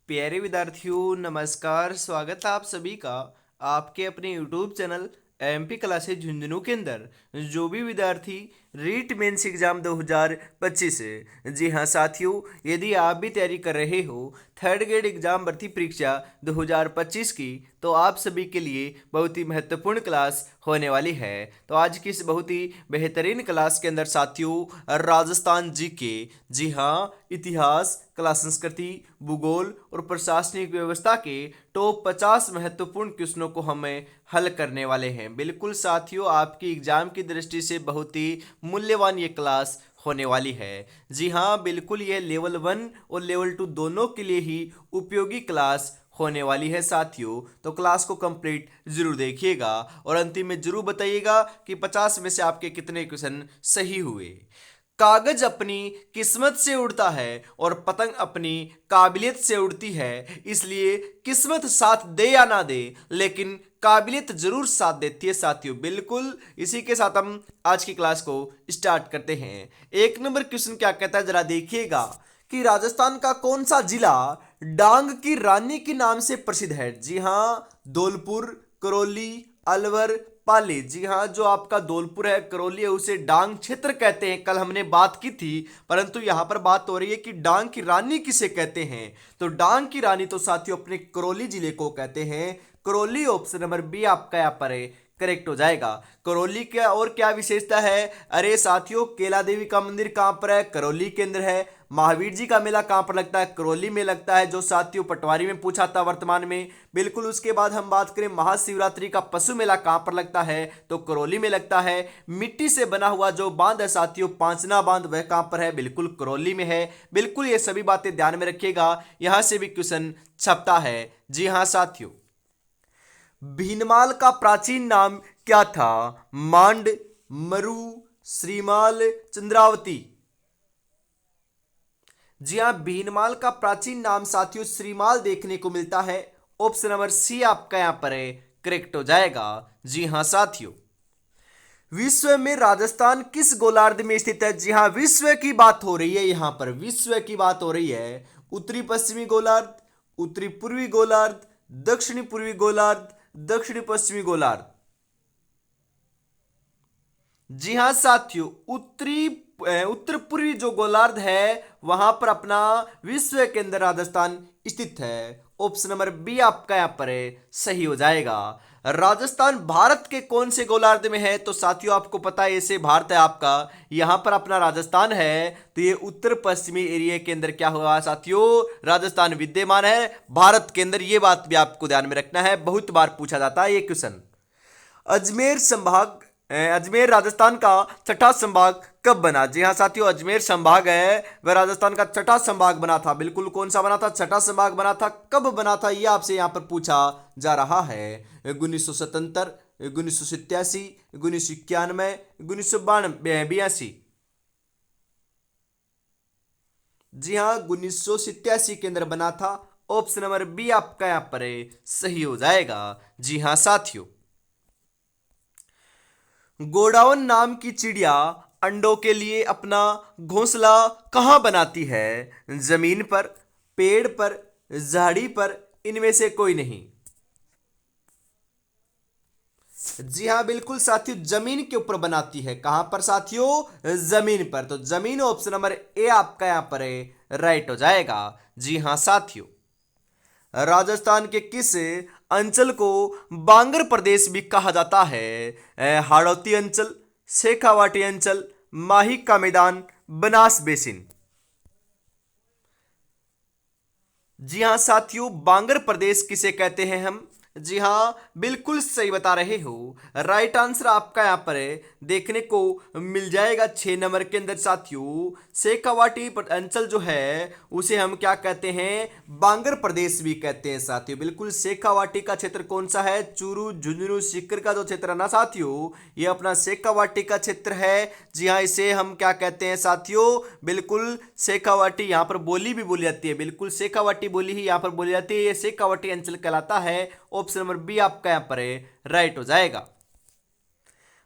प्यारे विद्यार्थियों नमस्कार। स्वागत है आप सभी का आपके अपने YouTube channel MP classes Jhunjhunu के अंदर। जो भी विद्यार्थी रीट मेंस एग्जाम 2025 है, जी हाँ साथियों, यदि आप भी तैयारी कर रहे हो थर्ड ग्रेड एग्जाम भर्ती परीक्षा 2025 की, तो आप सभी के लिए बहुत ही महत्वपूर्ण क्लास होने वाली है। तो आज की इस बहुत ही बेहतरीन क्लास के अंदर साथियों राजस्थान जीके, जी हाँ, इतिहास, कला संस्कृति, भूगोल और प्रशासनिक व्यवस्था के टॉप 50 महत्वपूर्ण क्वेश्चनों को हमें हल करने वाले हैं। बिल्कुल साथियों, आपकी एग्जाम की दृष्टि से बहुत ही मूल्यवान ये क्लास होने वाली है। जी हाँ, बिल्कुल ये लेवल 1 और लेवल 2 दोनों के लिए ही उपयोगी क्लास होने वाली है साथियों। तो क्लास को कंप्लीट जरूर देखिएगा और अंतिम में जरूर बताइएगा कि 50 में से आपके कितने क्वेश्चन सही हुए। कागज अपनी किस्मत से उड़ता है और पतंग अपनी काबिलियत से उड़ती है, इसलिए किस्मत साथ दे या ना दे लेकिन काबिलियत जरूर साथ देती है साथियों। बिल्कुल इसी के साथ हम आज की क्लास को स्टार्ट करते हैं। एक नंबर क्वेश्चन क्या कहता है, जरा देखिएगा कि राजस्थान का कौन सा जिला डांग की रानी के नाम से प्रसिद्ध है। जी हाँ, धौलपुर, करौली, अलवर, पाली। जी हाँ, जो आपका धौलपुर है, करौली है, उसे डांग क्षेत्र कहते हैं। कल हमने बात की थी, परंतु यहां पर बात हो रही है कि डांग की रानी किसे कहते हैं। तो डांग की रानी तो साथियों अपने करौली जिले को कहते हैं। करौली ऑप्शन नंबर बी आपका यहाँ पर है, करेक्ट हो जाएगा। करौली का और क्या विशेषता है? अरे साथियों, केला देवी का मंदिर कहां पर है? करौली के अंदर है। महावीर जी का मेला कहां पर लगता है? करौली में लगता है, जो साथियों पटवारी में पूछा था वर्तमान में। बिल्कुल उसके बाद हम बात करें महाशिवरात्रि का पशु मेला कहां पर लगता है, तो करौली में लगता है। मिट्टी से बना हुआ जो बांध है साथियों, पांचना बांध, वह कहां पर है? बिल्कुल करौली में है। बिल्कुल ये सभी बातें ध्यान में रखिएगा, यहां से भी क्वेश्चन छपता है। जी हां साथियों, भीनमाल का प्राचीन नाम क्या था? मांड, मरु, श्रीमाल, चंद्रावती। जी हाँ, भीनमाल का प्राचीन नाम साथियों श्रीमाल देखने को मिलता है। ऑप्शन नंबर सी आपका यहां पर है, करेक्ट हो जाएगा। जी हाँ साथियों, विश्व में राजस्थान किस गोलार्ध में स्थित है? जी हाँ, विश्व की बात हो रही है, यहां पर विश्व की बात हो रही है। उत्तरी पश्चिमी गोलार्ध, उत्तरी पूर्वी गोलार्ध, दक्षिणी पूर्वी गोलार्ध, दक्षिणी पश्चिमी गोलार्ध। जी हाँ साथियों, उत्तर पूर्वी जो गोलार्ध है वहां पर अपना विश्व के अंदर राजस्थान स्थित है। ऑप्शन नंबर बी आपका यहां पर है, सही हो जाएगा। राजस्थान भारत के कौन से गोलार्ध में है? तो साथियों आपको पता है, ऐसे भारत है आपका, यहां पर अपना राजस्थान है, तो ये उत्तर पश्चिमी एरिया के अंदर क्या हुआ साथियों? राजस्थान विद्यमान है भारत के अंदर। ये बात भी आपको ध्यान में रखना है, बहुत बार पूछा जाता है ये क्वेश्चन। अजमेर संभाग, अजमेर राजस्थान का छठा संभाग कब बना? जी हाँ साथियों, अजमेर संभाग है वह राजस्थान का छठा संभाग बना था। बिल्कुल कौन सा बना था? छठा संभाग बना था। कब बना था ये आपसे यहाँ पर पूछा जा रहा है। 1977, 1987, 1991, 1992। जी हाँ, 1987 के अंदर बना था। ऑप्शन नंबर बी आपका यहाँ पर है, सही हो जाएगा। जी हाँ साथियों, गोडाउन नाम की चिड़िया अंडों के लिए अपना घोंसला कहाँ बनाती है? जमीन पर, पेड़ पर, झाड़ी पर, इनमें से कोई नहीं। जी हाँ बिल्कुल साथियों, जमीन के ऊपर बनाती है। कहां पर साथियों? जमीन पर। तो जमीन ऑप्शन नंबर ए आपका यहां पर है, राइट हो जाएगा। जी हाँ साथियों, राजस्थान के किस अंचल को बांगर प्रदेश भी कहा जाता है? हाड़ौती अंचल, शेखावाटी अंचल, माही का मैदान, बनास बेसिन। जी हाँ साथियों, बांगर प्रदेश किसे कहते हैं हम? जी हाँ बिल्कुल सही बता रहे हो, राइट आंसर आपका यहाँ पर है, देखने को मिल जाएगा 6 नंबर के अंदर साथियों। शेखावाटी अंचल जो है उसे हम क्या कहते हैं? बांगर प्रदेश भी कहते हैं साथियों। बिल्कुल शेखावाटी का क्षेत्र कौन सा है? चूरू, झुंझुनू, सीकर का जो क्षेत्र है ना साथियों, ये अपना शेखावाटी का क्षेत्र है। जी हाँ, इसे हम क्या कहते हैं साथियों? बिल्कुल शेखावाटी, यहाँ पर बोली भी बोली जाती है। बिल्कुल शेखावाटी बोली ही यहाँ पर बोली जाती है, ये शेखावाटी अंचल कहलाता है। ऑप्शन नंबर बी आपका यहाँ पर है, राइट हो जाएगा।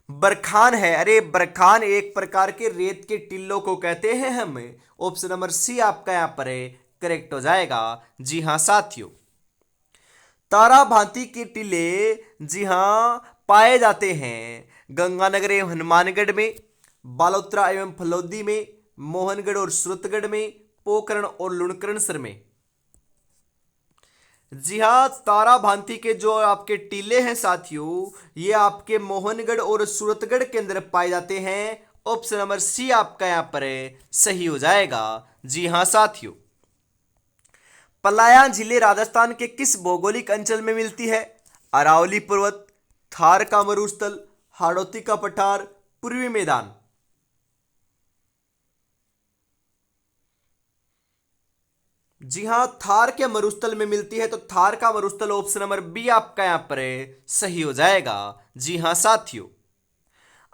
बरखान है, अरे बरखान एक प्रकार के रेत के टिल्लों को कहते हैं हम। ऑप्शन नंबर सी आपका यहाँ पर है, करेक्ट हो जाएगा। जी हाँ साथियों, तारा भांति के टीले जी हाँ पाए जाते हैं गंगानगर एवं हनुमानगढ़ में, बालोतरा एवं फलोदी में, मोहनगढ़ और सूरतगढ़ में, पोखरण और लुणकरणसर में। जी हाँ, तारा भांति के जो आपके टीले हैं साथियों, ये आपके मोहनगढ़ और सूरतगढ़ के अंदर पाए जाते हैं। ऑप्शन नंबर सी आपका यहां पर सही हो जाएगा। जी हाँ साथियों, पलाया झीलें राजस्थान के किस भौगोलिक अंचल में मिलती है? अरावली पर्वत, थार का मरुस्थल, हाड़ौती का पठार, पूर्वी मैदान। जी हाँ, थार के मरुस्थल में मिलती है, तो थार का मरुस्थल ऑप्शन नंबर बी आपका यहां पर सही हो जाएगा। जी हाँ साथियों,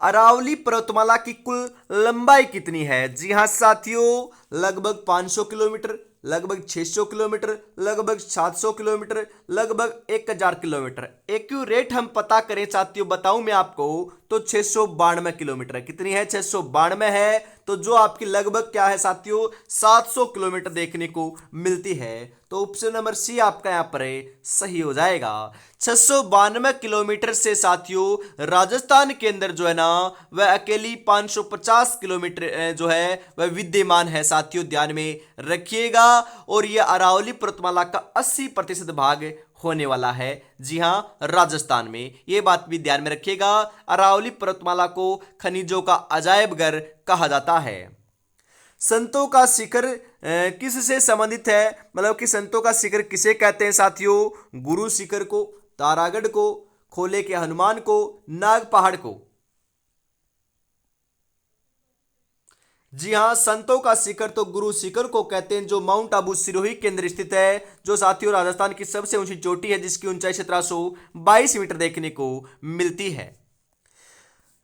अरावली पर्वतमाला की कुल लंबाई कितनी है? जी हाँ साथियों, लगभग 500 किलोमीटर, लगभग 600 किलोमीटर, लगभग 700 किलोमीटर, लगभग 1000 किलोमीटर। एक्यूरेट हम पता करें साथियों, बताऊं मैं आपको, तो 692 किलोमीटर। कितनी है? 692 है। तो जो आपकी लगभग क्या है साथियों, 700 किलोमीटर देखने को मिलती है। तो ऑप्शन नंबर सी आपका यहां पर सही हो जाएगा। 692 किलोमीटर से साथियों राजस्थान के अंदर जो है ना, वह अकेली 550 किलोमीटर जो है वह विद्यमान है साथियों, ध्यान में रखिएगा। और यह अरावली पर्वतमाला का 80% भाग होने वाला है। जी हां, राजस्थान में, यह बात भी ध्यान में रखिएगा। अरावली पर्वतमाला को खनिजों का अजायब घर कहा जाता है। संतों का शिखर किससे संबंधित है? मतलब कि संतों का शिखर किसे कहते हैं साथियों? गुरु शिखर को, तारागढ़ को, खोले के हनुमान को, नाग पहाड़ को। जी हाँ, संतों का शिखर तो गुरु शिखर को कहते हैं, जो माउंट आबू सिरोही के अंदर स्थित है, जो साथियों राजस्थान की सबसे ऊंची चोटी है, जिसकी ऊंचाई 1722 मीटर देखने को मिलती है।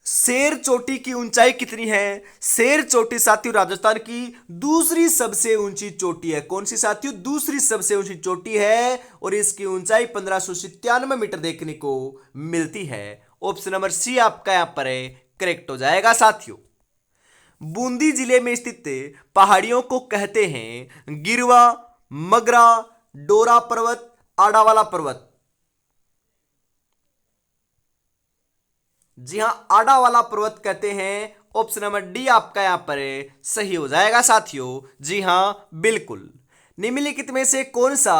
शेर चोटी की ऊंचाई कितनी है? शेर चोटी साथियों राजस्थान की दूसरी सबसे ऊंची चोटी है। कौन सी साथियों? दूसरी सबसे ऊंची चोटी है, और इसकी ऊंचाई 1597 मीटर देखने को मिलती है। ऑप्शन नंबर सी आपका यहां पर करेक्ट हो जाएगा साथियों। बूंदी जिले में स्थित पहाड़ियों को कहते हैं गिरवा, मगरा, डोरा पर्वत, आड़ावाला पर्वत। जी हां, आड़ावाला पर्वत कहते हैं। ऑप्शन नंबर डी आपका यहां पर सही हो जाएगा साथियों। जी हां बिल्कुल। निम्नलिखित में से कौन सा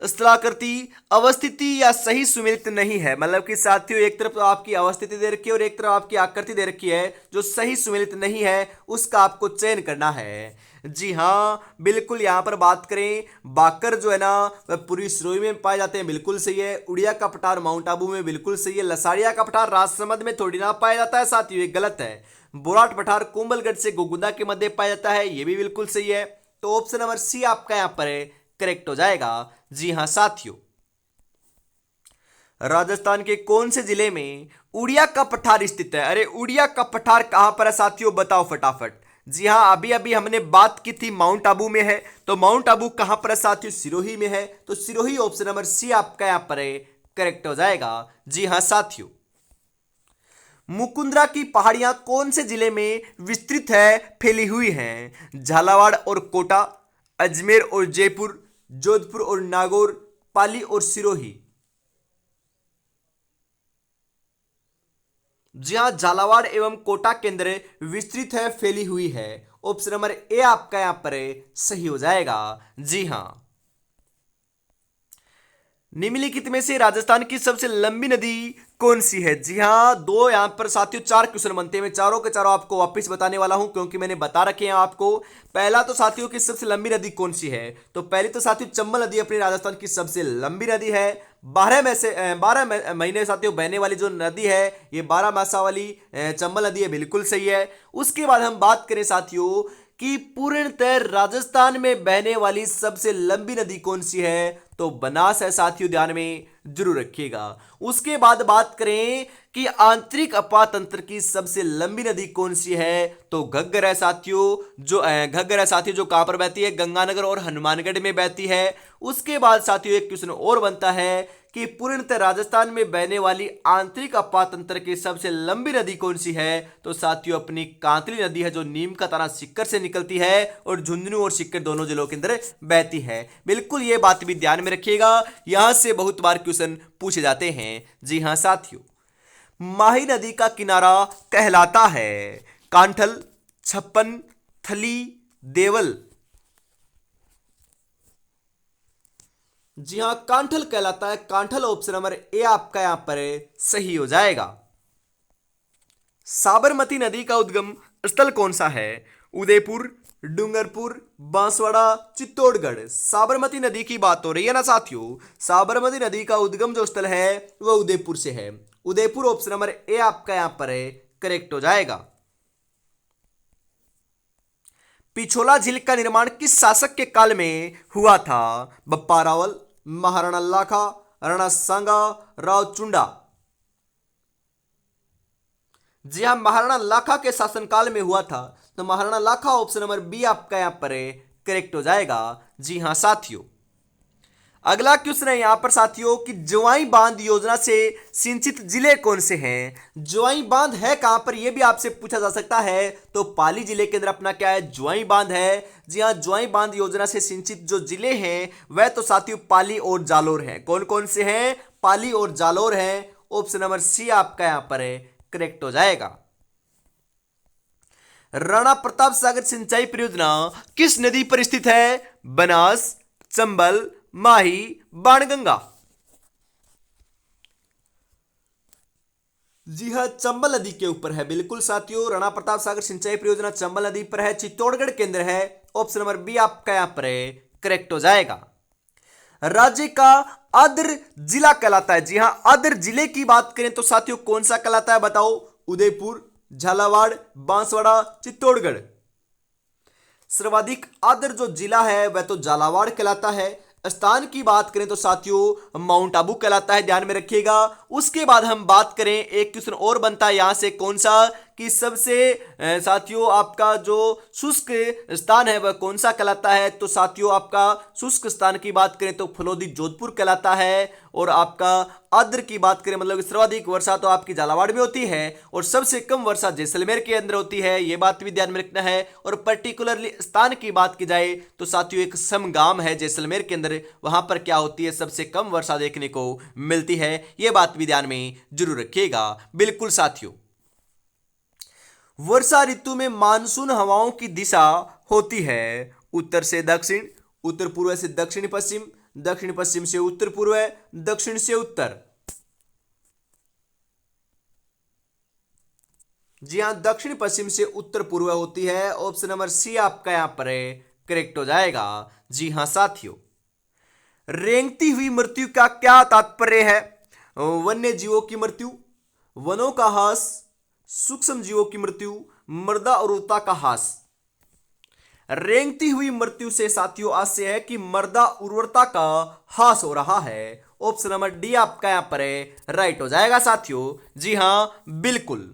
स्थलाकृति अवस्थिति या सही सुमेलित नहीं है? मतलब कि साथियों, एक तरफ तो आपकी अवस्थिति दे रखी है और एक तरफ आपकी आकृति दे रखी है, जो सही सुमेलित नहीं है उसका आपको चयन करना है। जी हाँ बिल्कुल, यहां पर बात करें, बाकर जो है ना वह पूरी सिरोही में पाए जाते हैं, बिल्कुल सही है। उड़िया का पठार माउंट आबू में, बिल्कुल सही है। लसाड़िया का पठार राजसमंद में थोड़ी ना पाया जाता है साथियों, ये गलत है। बोराट पठार कुंभलगढ़ से गोगुंदा के मध्य पाया जाता है, ये भी बिल्कुल सही है। तो ऑप्शन नंबर सी आपका यहां पर करेक्ट हो जाएगा। जी हां साथियों, राजस्थान के कौन से जिले में उड़िया का पठार स्थित है? अरे उड़िया का पठार कहां पर है साथियों, बताओ फटाफट। जी हां, अभी अभी हमने बात की थी माउंट आबू में है, तो माउंट आबू कहां पर है साथियों? सिरोही में है। तो सिरोही ऑप्शन नंबर सी आपका यहां पर करेक्ट हो जाएगा। जी हां साथियों, मुकुंदरा की पहाड़ियां कौन से जिले में विस्तृत है, फैली हुई हैं? झालावाड़ और कोटा, अजमेर और जयपुर, जोधपुर और नागौर, पाली और सिरोही। जी हां, झालावाड़ एवं कोटा के अंदर विस्तृत है, फैली हुई है। ऑप्शन नंबर ए आपका यहां पर सही हो जाएगा। जी हां, निम्नलिखित में से राजस्थान की सबसे लंबी नदी कौन सी है? जी हां, दो यहां पर साथियों 4 क्वेश्चन बनते हैं, मैं चारों के चारों आपको वापस बताने वाला हूं, क्योंकि मैंने बता रखे हैं आपको। पहला तो साथियों की सबसे लंबी नदी कौन सी है? तो पहली तो साथियों चंबल नदी अपनी राजस्थान की सबसे लंबी नदी है। 12 महीने साथियों बहने वाली जो नदी है, ये 12 मासा वाली चंबल नदी है, बिल्कुल सही है। उसके बाद हम बात करें साथियों कि पूर्णतः राजस्थान में बहने वाली सबसे लंबी नदी कौन सी है? तो बनास है साथियों, ध्यान में जरूर रखिएगा। उसके बाद बात करें कि आंतरिक अपातंत्र की सबसे लंबी नदी कौन सी है? तो घग्गर है साथियों। जो घग्गर है साथियों, जो कहां पर बहती है? गंगानगर और हनुमानगढ़ में बहती है। उसके बाद साथियों एक क्वेश्चन और बनता है कि पूर्णतः राजस्थान में बहने वाली आंतरिक अपातंत्र की सबसे लंबी नदी कौन सी है? तो साथियों अपनी कांतली नदी है, जो नीम का ताना सिक्कर से निकलती है और झुंझुनू और सिक्कर दोनों जिलों के अंदर बहती है। बिल्कुल ये बात भी ध्यान में रखिएगा, यहां से बहुत बार क्वेश्चन पूछे जाते हैं। जी हां साथियों, माही नदी का किनारा कहलाता है कांठल, छप्पन, थली, देवल। जी हां, कांठल कहलाता है। कांठल ऑप्शन नंबर ए आपका यहां पर सही हो जाएगा। साबरमती नदी का उद्गम स्थल कौन सा है? उदयपुर, डूंगरपुर, बांसवाड़ा, चित्तौड़गढ़। साबरमती नदी की बात हो रही है ना साथियों। साबरमती नदी का उद्गम जो स्थल है वह उदयपुर से है। उदयपुर ऑप्शन नंबर ए आपका यहां पर करेक्ट हो जाएगा। पिछोला झील का निर्माण किस शासक के काल में हुआ था? बप्पा रावल, महाराणा लाखा, राणा सांगा, राव चुंडा। जी हां, महाराणा लाखा के शासनकाल में हुआ था, तो महाराणा लाखा ऑप्शन नंबर बी आपका यहां पर करेक्ट हो जाएगा। जी हां साथियों, अगला क्वेश्चन है यहां पर साथियों कि जोआई बांध योजना से सिंचित जिले कौन से हैं? जोआई बांध है कहां पर, यह भी आपसे पूछा जा सकता है। तो पाली जिले के अंदर अपना क्या है? जोआई बांध है। जी हां, जोआई बांध योजना से सिंचित जो जिले हैं वह तो साथियों पाली और जालोर हैं। कौन कौन से हैं? पाली और जालोर हैं। ऑप्शन नंबर सी आपका यहां पर करेक्ट हो जाएगा। राणा प्रताप सागर सिंचाई परियोजना किस नदी पर स्थित है? बनास, चंबल, माही, बाणगंगा। जी हां, चंबल नदी के ऊपर है। बिल्कुल साथियों, राणा प्रताप सागर सिंचाई परियोजना चंबल नदी पर है, चित्तौड़गढ़ के अंदर है। ऑप्शन नंबर बी आपका यहां पर करेक्ट हो जाएगा। राज्य का अदर जिला कहलाता है। जी हां, अदर जिले की बात करें तो साथियों कौन सा कहलाता है बताओ? उदयपुर, झालावाड़, बांसवाड़ा, चित्तौड़गढ़। सर्वाधिक आदर जो जिला है वह तो झालावाड़ कहलाता है। स्थान की बात करें तो साथियों माउंट आबू कहलाता है, ध्यान में रखिएगा। उसके बाद हम बात करें, एक क्वेश्चन और बनता है यहां से कौन सा कि सबसे साथियों आपका जो शुष्क स्थान है वह कौन सा कहलाता है? तो साथियों आपका शुष्क स्थान की बात करें तो फलोदी जोधपुर कहलाता है। और आपका आर्द्र की बात करें मतलब सर्वाधिक वर्षा तो आपकी झालावाड़ में होती है और सबसे कम वर्षा जैसलमेर के अंदर होती है, यह बात भी ध्यान में रखना है। और पर्टिकुलरली स्थान की बात की जाए तो साथियों एक समगाम है जैसलमेर के अंदर, वहां पर क्या होती है? सबसे कम वर्षा देखने को मिलती है, यह बात भी ध्यान में जरूर रखिएगा। बिल्कुल साथियों, वर्षा ऋतु में मानसून हवाओं की दिशा होती है उत्तर से दक्षिण, उत्तर पूर्व से दक्षिण पश्चिम, दक्षिण पश्चिम से उत्तर पूर्व, दक्षिण से उत्तर। जी हां, दक्षिण पश्चिम से उत्तर पूर्व होती है। ऑप्शन नंबर सी आपका यहां पर करेक्ट हो जाएगा। जी हां साथियों, रेंगती हुई मृत्यु का क्या तात्पर्य है? वन्य जीवों की मृत्यु, वनों का हास, सूक्ष्म जीवों की मृत्यु, मृदा उर्वरता का हास। रेंगती हुई मृत्यु से साथियों आशय है कि मृदा उर्वरता का हास हो रहा है। ऑप्शन नंबर डी आपका यहां पर राइट हो जाएगा साथियों। जी हां बिल्कुल,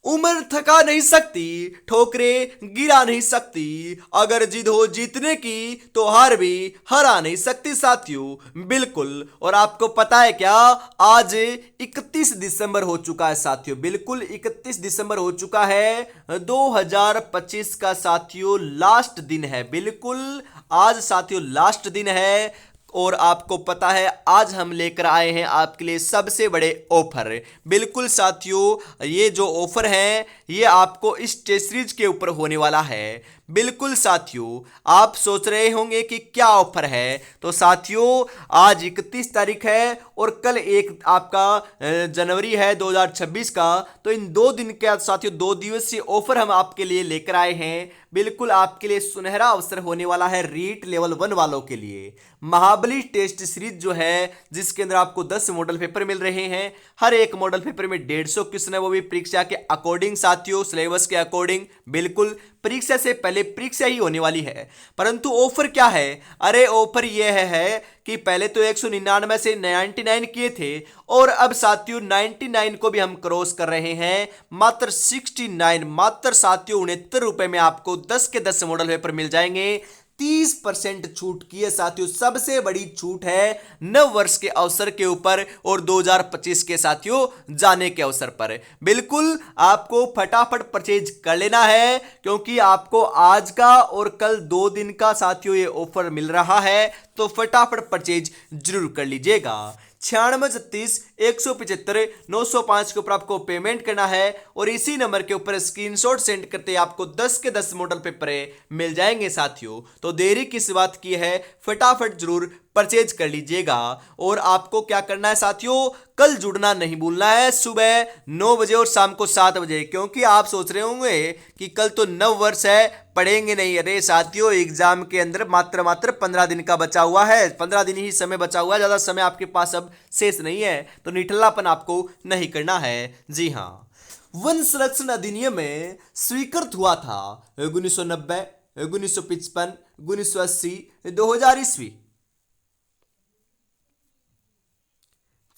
उम्र थका नहीं सकती, ठोकरें गिरा नहीं सकती, अगर जिद हो जीतने की तो हार भी हरा नहीं सकती साथियों। बिल्कुल, और आपको पता है क्या, आज 31 दिसंबर हो चुका है साथियों। बिल्कुल 31 दिसंबर हो चुका है 2025 का साथियों लास्ट दिन है। बिल्कुल आज साथियों लास्ट दिन है और आपको पता है आज हम लेकर आए हैं आपके लिए सबसे बड़े ऑफर। बिल्कुल साथियों, ये जो ऑफर है ये आपको इस टेस्ट सीरीज के ऊपर होने वाला है। बिल्कुल साथियों, आप सोच रहे होंगे कि क्या ऑफर है, तो साथियों आज 31 तारीख है और कल एक आपका जनवरी है 2026 का। तो इन 2 दिन के साथियों 2 दिवसीय ऑफर हम आपके लिए लेकर आए हैं। बिल्कुल आपके लिए सुनहरा अवसर होने वाला है रीट लेवल 1 वालों के लिए। महाबली टेस्ट सीरीज जो है जिसके अंदर आपको 10 मॉडल पेपर मिल रहे हैं, हर एक मॉडल पेपर में 150 क्वेश्चन है, वो भी परीक्षा के अकॉर्डिंग साथियों, सिलेबस के अकॉर्डिंग। बिल्कुल परीक्षा से पहले परीक्षा ही होने वाली है। परंतु ऑफर क्या है? अरे ऑफर यह है कि पहले तो 199 से 99 किए थे और अब साथियों 99 को भी हम क्रॉस कर रहे हैं। मात्र 69, मात्र साथियों 69 रुपए में आपको 10 के 10 मॉडल पेपर मिल जाएंगे। 30% छूट की है साथियों, सबसे बड़ी छूट है नव वर्ष के अवसर के ऊपर और 2025 के साथियों जाने के अवसर पर। बिल्कुल आपको फटाफट परचेज कर लेना है क्योंकि आपको आज का और कल 2 दिन का साथियों ये ऑफर मिल रहा है, तो फटाफट परचेज जरूर कर लीजिएगा। 9636 175 905 के ऊपर आपको पेमेंट करना है और इसी नंबर के ऊपर स्क्रीनशॉट सेंड करते आपको 10 के 10 मॉडल पेपर मिल जाएंगे साथियों। तो देरी किस बात की है, फटाफट जरूर परचेज कर लीजिएगा। और आपको क्या करना है साथियों, कल जुड़ना नहीं भूलना है सुबह 9 बजे और शाम को 7 बजे, क्योंकि आप सोच रहे होंगे कि कल तो नव वर्ष है, पढ़ेंगे नहीं। अरे साथियों एग्जाम के अंदर मात्र 15 दिन का बचा हुआ है, 15 दिन ही समय बचा हुआ है, ज्यादा समय आपके पास अब शेष नहीं है, तो निठल्लापन आपको नहीं करना है। जी हाँ, वन संरक्षण अधिनियम में स्वीकृत हुआ था 1990, 1955, 1980, 2000 ईस्वी।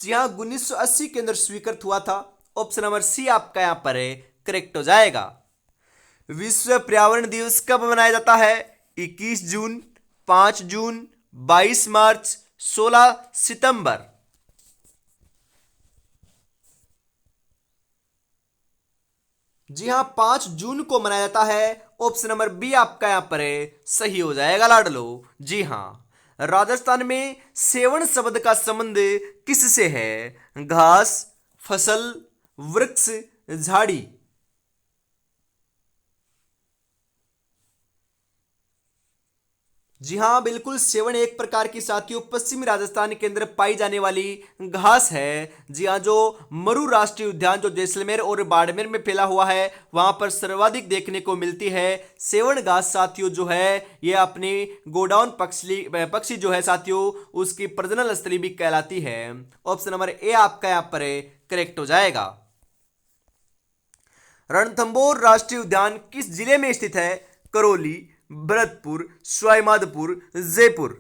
जी हाँ, 1980 के अंदर स्वीकृत हुआ था। ऑप्शन नंबर सी आपका यहां पर करेक्ट हो जाएगा। विश्व पर्यावरण दिवस कब मनाया जाता है? 21 जून, 5 जून, 22 मार्च, 16 सितंबर। जी हां, 5 जून को मनाया जाता है। ऑप्शन नंबर बी आपका यहां पर सही हो जाएगा लाडलो। जी हां, राजस्थान में सेवन शब्द का संबंध किससे है? घास, फसल, वृक्ष, झाड़ी। जी हाँ, बिल्कुल सेवन एक प्रकार की साथियों पश्चिमी राजस्थान के अंदर पाई जाने वाली घास है। जी हाँ, जो मरु राष्ट्रीय उद्यान जो जैसलमेर और बाड़मेर में फैला हुआ है वहां पर सर्वाधिक देखने को मिलती है। सेवन घास साथियों जो है ये अपनी गोडाउन पक्षी जो है साथियों उसकी प्रजनन स्थली भी कहलाती है। ऑप्शन नंबर ए आपका यहाँ पर करेक्ट हो जाएगा। रणथंभौर राष्ट्रीय उद्यान किस जिले में स्थित है? करौली, भरतपुर, सवाईमाधोपुर, जयपुर।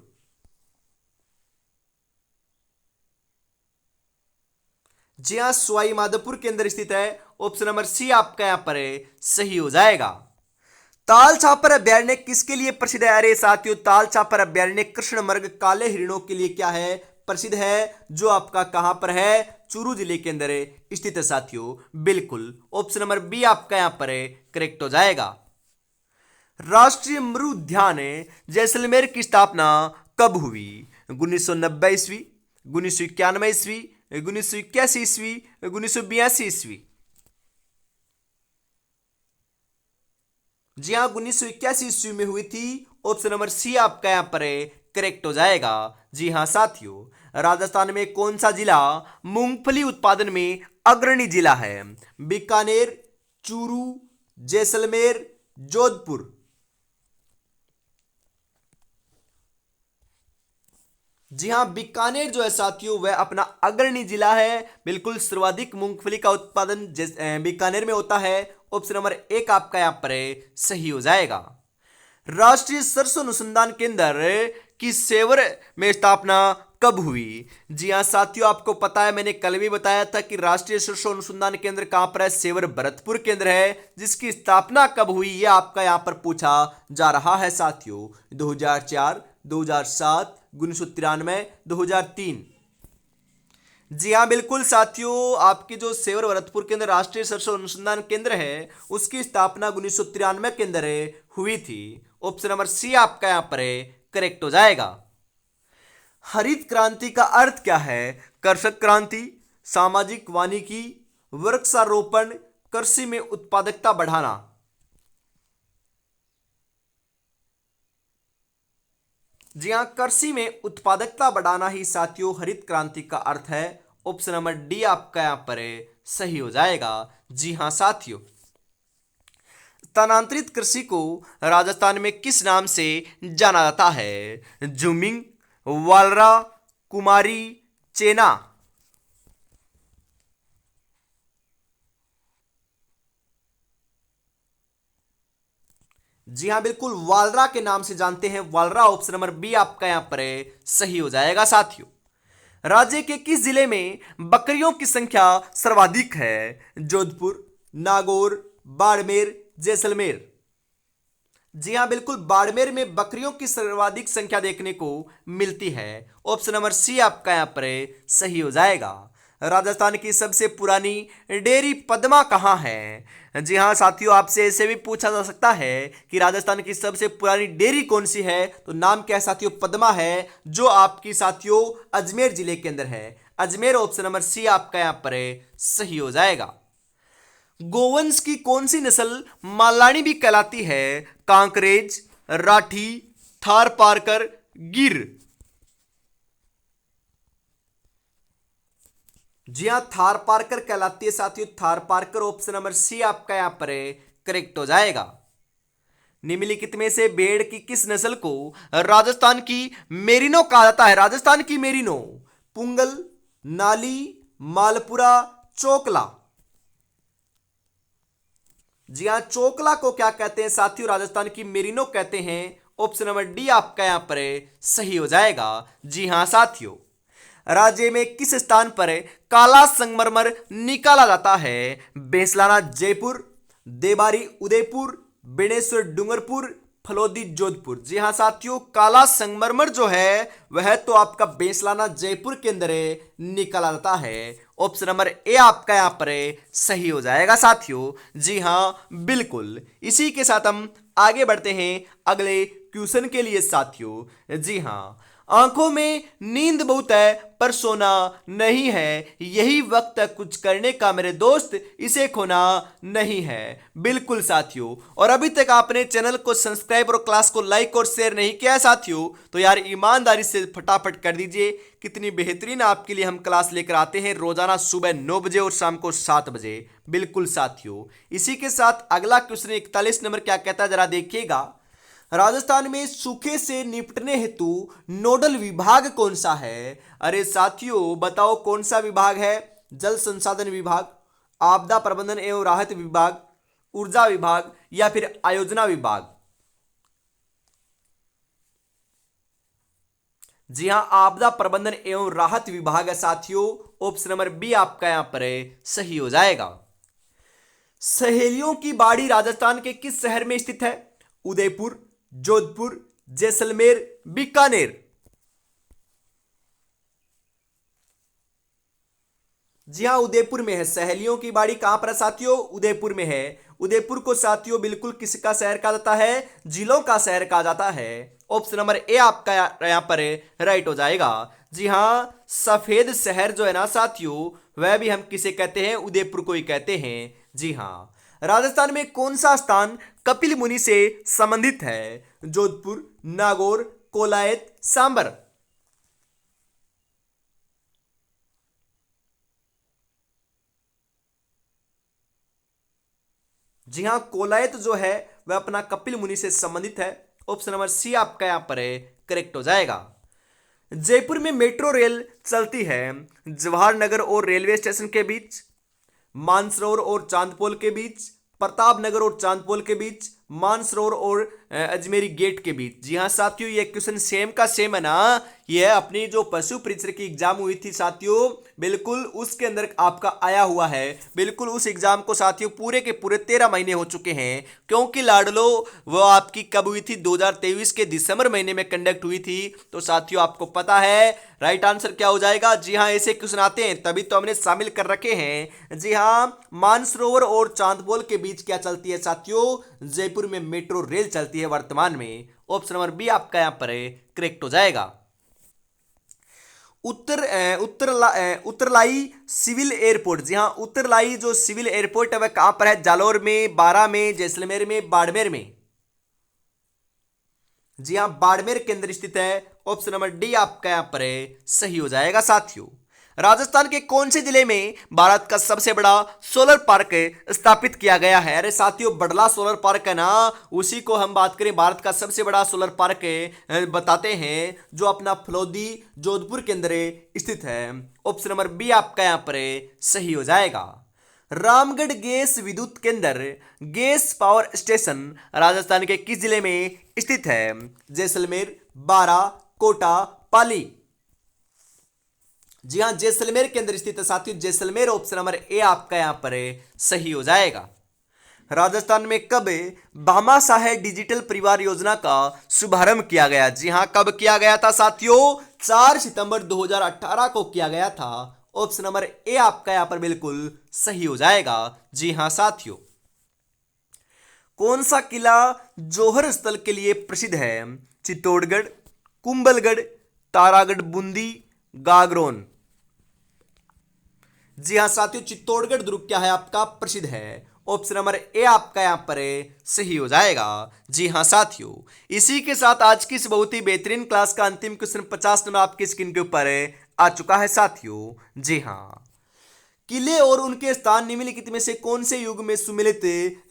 जी हां, सवाईमाधोपुर के अंदर स्थित है। ऑप्शन नंबर सी आपका यहां पर सही हो जाएगा। ताल छापर अभ्यारण्य किसके लिए प्रसिद्ध है? अरे साथियों, ताल छापर अभ्यारण्य कृष्णमृग काले हिरणों के लिए क्या है? प्रसिद्ध है, जो आपका कहां पर है? चूरू जिले के अंदर स्थित है साथियों। बिल्कुल ऑप्शन नंबर बी आपका यहां पर करेक्ट हो जाएगा। राष्ट्रीय मृ उद्यान जैसलमेर की स्थापना कब हुई? 1990 ईस्वी, 1991 ईस्वी, 1981 ईस्वी, 1982 ईस्वी। जी हाँ, 1981 ईस्वी में हुई थी। ऑप्शन नंबर सी आपका यहां पर करेक्ट हो जाएगा। जी हाँ साथियों, राजस्थान में कौन सा जिला मूंगफली उत्पादन में अग्रणी जिला है? बीकानेर, चूरू, जैसलमेर, जोधपुर। जी हाँ, बीकानेर जो है साथियों वह अपना अग्रणी जिला है। बिल्कुल सर्वाधिक मूंगफली का उत्पादन बीकानेर में होता है। ऑप्शन नंबर एक आपका यहां पर सही हो जाएगा। राष्ट्रीय सरसों अनुसंधान केंद्र की सेवर में स्थापना कब हुई? जी हाँ साथियों, आपको पता है मैंने कल भी बताया था कि राष्ट्रीय सरसों अनुसंधान केंद्र कहां पर है? सेवर भरतपुर के अंदर है। जिसकी स्थापना कब हुई यह आपका यहां पर पूछा जा रहा है साथियों। 2004, 2007, 1993, 2003। जी हाँ बिल्कुल साथियों, आपके जो सेवर भरतपुर के अंदर राष्ट्रीय सरसों अनुसंधान केंद्र है उसकी स्थापना 1993 के अंदर हुई थी। ऑप्शन नंबर सी आपका यहां पर करेक्ट हो जाएगा। हरित क्रांति का अर्थ क्या है? कृषक क्रांति, सामाजिक वानिकी, वृक्षारोपण, कृषि में उत्पादकता बढ़ाना। जी हाँ, कृषि में उत्पादकता बढ़ाना ही साथियों हरित क्रांति का अर्थ है। ऑप्शन नंबर डी आपका यहां पर सही हो जाएगा। जी हाँ साथियों, स्थानांतरित कृषि को राजस्थान में किस नाम से जाना जाता है? जूमिंग, वालरा, कुमारी, चेना। जी हाँ बिल्कुल, वालरा के नाम से जानते हैं, वालरा। ऑप्शन नंबर बी आपका यहां पर सही हो जाएगा साथियों। राज्य के किस जिले में बकरियों की संख्या सर्वाधिक है? जोधपुर, नागौर, बाड़मेर, जैसलमेर। जी हाँ बिल्कुल, बाड़मेर में बकरियों की सर्वाधिक संख्या देखने को मिलती है। ऑप्शन नंबर सी आपका यहां पर सही हो जाएगा। राजस्थान की सबसे पुरानी डेयरी पद्मा कहाँ है? जी हाँ साथियों, आपसे ऐसे भी पूछा जा सकता है कि राजस्थान की सबसे पुरानी डेयरी कौन सी है, तो नाम क्या है साथियों? पद्मा है, जो आपकी साथियों अजमेर जिले के अंदर है। अजमेर। ऑप्शन नंबर सी आपका यहां पर सही हो जाएगा। गोवंश की कौन सी नस्ल मालानी भी कहलाती है? कांकरेज, राठी, थार पारकर, गिर। जी हाँ, थार पारकर कहलाती है साथियों, थार पारकर। ऑप्शन नंबर सी आपका यहां पर करेक्ट हो जाएगा। निम्नलिखित में से भेड़ की किस नस्ल को राजस्थान की मेरिनो कहा जाता है? राजस्थान की मेरिनो। पुंगल, नाली, मालपुरा, चोकला। जी हाँ, चोकला को क्या कहते हैं साथियों? राजस्थान की मेरिनो कहते हैं। ऑप्शन नंबर डी आपका यहां पर सही हो जाएगा। जी हाँ साथियों, राज्य में किस स्थान पर काला संगमरमर निकाला जाता है? बेसलाना जयपुर, देबारी उदयपुर, बेणेश्वर डूंगरपुर, फलोदी जोधपुर। जी हाँ साथियों, काला संगमरमर जो है वह तो आपका बेसलाना जयपुर के अंदर निकाला जाता है। ऑप्शन नंबर ए आपका यहां पर सही हो जाएगा साथियों। जी हाँ बिल्कुल, इसी के साथ हम आगे बढ़ते हैं अगले क्वेश्चन के लिए साथियों। जी हाँ, आंखों में नींद बहुत है पर सोना नहीं है, यही वक्त है कुछ करने का मेरे दोस्त, इसे खोना नहीं है। बिल्कुल साथियों, और अभी तक आपने चैनल को सब्सक्राइब और क्लास को लाइक और शेयर नहीं किया है साथियों, तो यार ईमानदारी से फटाफट कर दीजिए। कितनी बेहतरीन आपके लिए हम क्लास लेकर आते हैं रोजाना सुबह 9 बजे और शाम को 7 बजे। बिल्कुल साथियों, इसी के साथ अगला क्वेश्चन 41 नंबर क्या कहता है, जरा देखिएगा। राजस्थान में सूखे से निपटने हेतु नोडल विभाग कौन सा है? अरे साथियों बताओ कौन सा विभाग है? जल संसाधन विभाग, आपदा प्रबंधन एवं राहत विभाग, ऊर्जा विभाग, या फिर आयोजना विभाग? जी हां, आपदा प्रबंधन एवं राहत विभाग है साथियों। ऑप्शन नंबर बी आपका यहां पर सही हो जाएगा। सहेलियों की बाड़ी राजस्थान के किस शहर में स्थित है? उदयपुर, जोधपुर, जैसलमेर, बीकानेर। जी हाँ, उदयपुर में है। सहेलियों की बाड़ी कहां पर है साथियों? उदयपुर में है। उदयपुर को साथियों बिल्कुल किसका शहर कहा जाता है? जिलों का शहर कहा जाता है। ऑप्शन नंबर ए आपका यहां पर राइट हो जाएगा। जी हाँ, सफेद शहर जो है ना साथियों, वह भी हम किसे कहते हैं? उदयपुर को ही कहते हैं। जी हाँ, राजस्थान में कौन सा स्थान कपिल मुनि से संबंधित है? जोधपुर, नागौर, कोलायत, सांबर। जी हाँ, कोलायत जो है वह अपना कपिल मुनि से संबंधित है। ऑप्शन नंबर सी आपका यहां पर करेक्ट हो जाएगा। जयपुर में मेट्रो रेल चलती है जवाहर नगर और रेलवे स्टेशन के बीच, मानसरोवर और चांदपोल के बीच, प्रताप नगर और चांदपोल के बीच, मानसरोवर और अजमेरी गेट के बीच। जी हाँ साथियों, ये क्वेश्चन सेम का सेम है ना। ये अपनी जो पशु परीक्षण की एग्जाम हुई थी साथियों, बिल्कुल उसके अंदर आपका आया हुआ है। बिल्कुल उस एग्जाम को साथियों पूरे के पूरे 13 महीने हो चुके हैं, क्योंकि लाडलो वो आपकी कब हुई थी? 2023 के दिसंबर महीने में कंडक्ट हुई थी। तो साथियों आपको पता है राइट आंसर क्या हो जाएगा? जी हाँ, ऐसे क्वेश्चन आते हैं तभी तो हमने शामिल कर रखे हैं। जी हाँ, मानसरोवर और चांदपोल के बीच क्या चलती है साथियों? जयपुर में मेट्रो रेल चलती है वर्तमान में। ऑप्शन नंबर बी आपका यहां पर करेक्ट हो जाएगा। उत्तरलाई सिविल एयरपोर्ट। जी हाँ, उत्तरलाई जो सिविल एयरपोर्ट है वह कहां पर है? जालौर में, बारा में, जैसलमेर में, बाड़मेर में। जी हाँ, बाड़मेर के अंदर स्थित है। ऑप्शन नंबर डी आपका यहां पर सही हो जाएगा साथियों। राजस्थान के कौन से जिले में भारत का सबसे बड़ा सोलर पार्क स्थापित किया गया है? अरे साथियों, बड़ला सोलर पार्क है ना, उसी को हम बात करें भारत का सबसे बड़ा सोलर पार्क बताते हैं, जो अपना फलोदी जोधपुर के अंदर स्थित है। ऑप्शन नंबर बी आपका यहां पर सही हो जाएगा। रामगढ़ गैस विद्युत केंद्र गैस पावर स्टेशन राजस्थान के किस जिले में स्थित है? जैसलमेर, बारा, कोटा, पाली। जी हां, जैसलमेर के अंदर स्थित है साथियों, जैसलमेर। ऑप्शन नंबर ए आपका यहां पर सही हो जाएगा। राजस्थान में कब भामाशाह डिजिटल परिवार योजना का शुभारंभ किया गया? जी हां, कब किया गया था साथियों? 4 सितंबर 2018 को किया गया था। ऑप्शन नंबर ए आपका यहां पर बिल्कुल सही हो जाएगा। जी हां साथियों, कौन सा किला जौहर स्थल के लिए प्रसिद्ध है? चित्तौड़गढ़, कुंभलगढ़, तारागढ़ बूंदी, गागरोन। जी हां साथियों, चित्तौड़गढ़ दुर्ग क्या है आपका प्रसिद्ध है। ऑप्शन नंबर ए आपका यहां पर सही हो जाएगा। जी हां साथियों, इसी के साथ आज की इस बहुत ही बेहतरीन क्लास का अंतिम क्वेश्चन 50 नंबर आपकी स्क्रीन के ऊपर आ चुका है साथियों। जी हां, किले और उनके स्थान निम्नलिखित में से कौन से युग में सुमेलित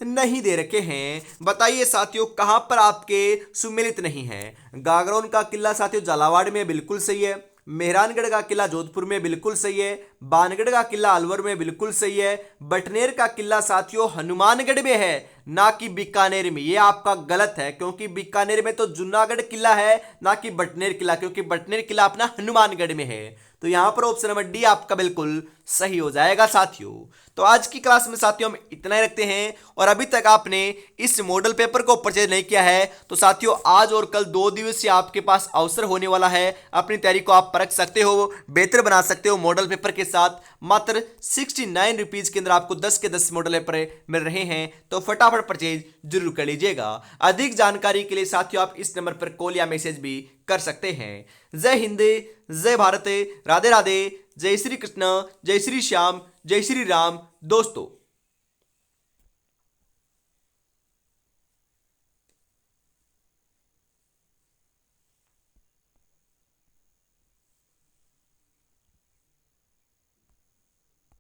नहीं दे रखे हैं? बताइए साथियों, कहां पर आपके सुमेलित नहीं है? गागरोन का किला साथियों झालावाड़ में बिल्कुल सही है। मेहरानगढ़ का किला जोधपुर में बिल्कुल सही है। बानगढ़ का किला अलवर में बिल्कुल सही है। बटनेर का किला साथियों हनुमानगढ़ में है, ना कि बीकानेर में। यह आपका गलत है, क्योंकि बीकानेर में तो जूनागढ़ किला है, ना कि बटनेर किला, क्योंकि बटनेर किला अपना हनुमानगढ़ में है। तो यहां पर ऑप्शन नंबर डी आपका बिल्कुल सही हो जाएगा साथियों। तो आज की क्लास में साथियों हम इतना ही रखते हैं, और अभी तक आपने इस मॉडल पेपर को परचेज नहीं किया है तो साथियों आज और कल 2 दिवसीय आपके पास अवसर होने वाला है। अपनी तैयारी को आप परख सकते हो, बेहतर बना सकते हो मॉडल पेपर के साथ। मात्र 69 रुपीज के अंदर आपको 10 के 10 मॉडल पेपर मिल रहे हैं, तो फटाफट परचेज जरूर कर लीजिएगा। अधिक जानकारी के लिए साथियों आप इस नंबर पर कॉल या मैसेज भी कर सकते हैं। जय हिंद, जय भारत, राधे राधे, जय श्री कृष्ण, जय श्री श्याम, जय श्री राम दोस्तों।